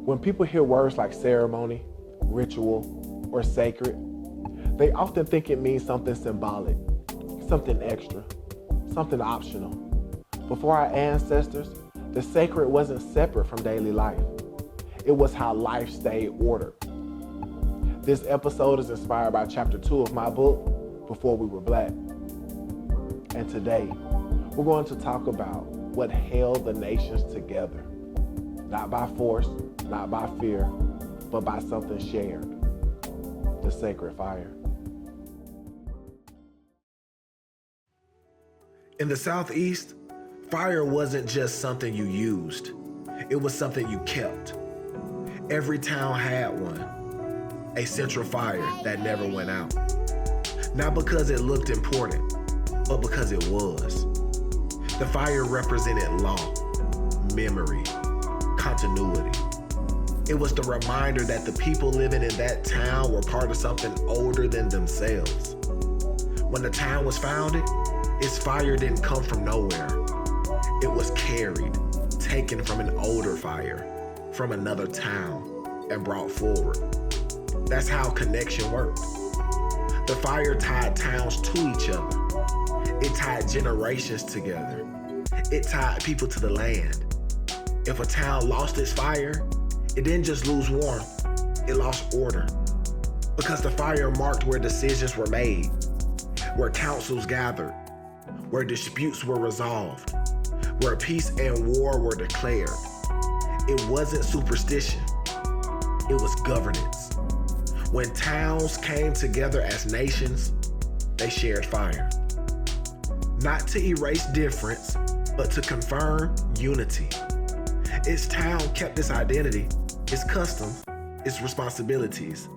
When people hear words like ceremony, ritual, or sacred, they often think it means something symbolic, something extra, something optional. But for our ancestors, the sacred wasn't separate from daily life. It was how life stayed ordered. This episode is inspired by chapter 2 of my book, Before We Were Black. And today, we're going to talk about what held the nations together. Not by force, not by fear, but by something shared. The sacred fire. In the Southeast, fire wasn't just something you used. It was something you kept. Every town had one. A central fire that never went out. Not because it looked important, but because it was. The fire represented law, memory, continuity. It was the reminder that the people living in that town were part of something older than themselves. When the town was founded, its fire didn't come from nowhere. It was carried, taken from an older fire, from another town, and brought forward. That's how connection worked. The fire tied towns to each other. It tied generations together. It tied people to the land. If a town lost its fire, it didn't just lose warmth, it lost order. Because the fire marked where decisions were made, where councils gathered, where disputes were resolved, where peace and war were declared. It wasn't superstition, it was governance. When towns came together as nations, they shared fire. Not to erase difference, but to confirm unity. Its town kept its identity, its customs, its responsibilities.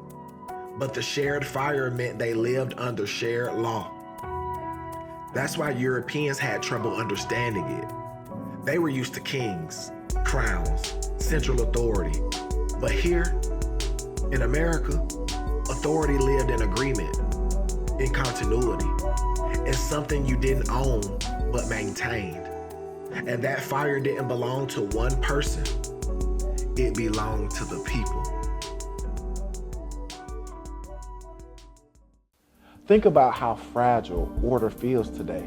But the shared fire meant they lived under shared law. That's why Europeans had trouble understanding it. They were used to kings, crowns, central authority. But here, in America, authority lived in agreement, in continuity, in something you didn't own but maintained. And that fire didn't belong to one person. It belonged to the people. Think about how fragile order feels today.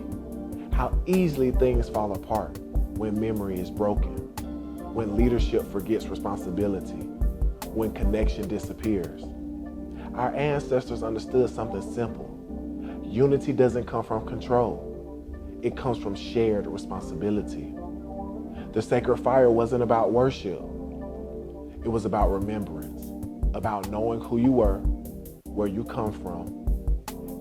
How easily things fall apart when memory is broken, when leadership forgets responsibility, when connection disappears. Our ancestors understood something simple. Unity doesn't come from control. It comes from shared responsibility. The sacred fire wasn't about worship. It was about remembrance, about knowing who you were, where you come from,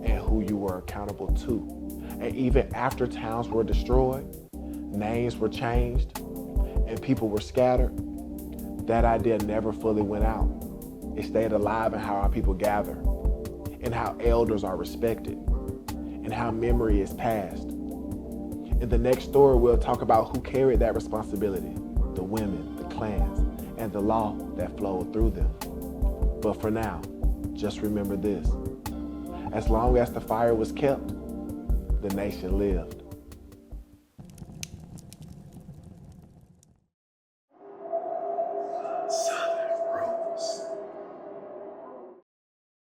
and who you were accountable to. And even after towns were destroyed, names were changed, and people were scattered, that idea never fully went out. It stayed alive in how our people gather, in how elders are respected, and how memory is passed. In the next story, we'll talk about who carried that responsibility, the women, the clans, and the law that flowed through them. But for now, just remember this. As long as the fire was kept, the nation lived.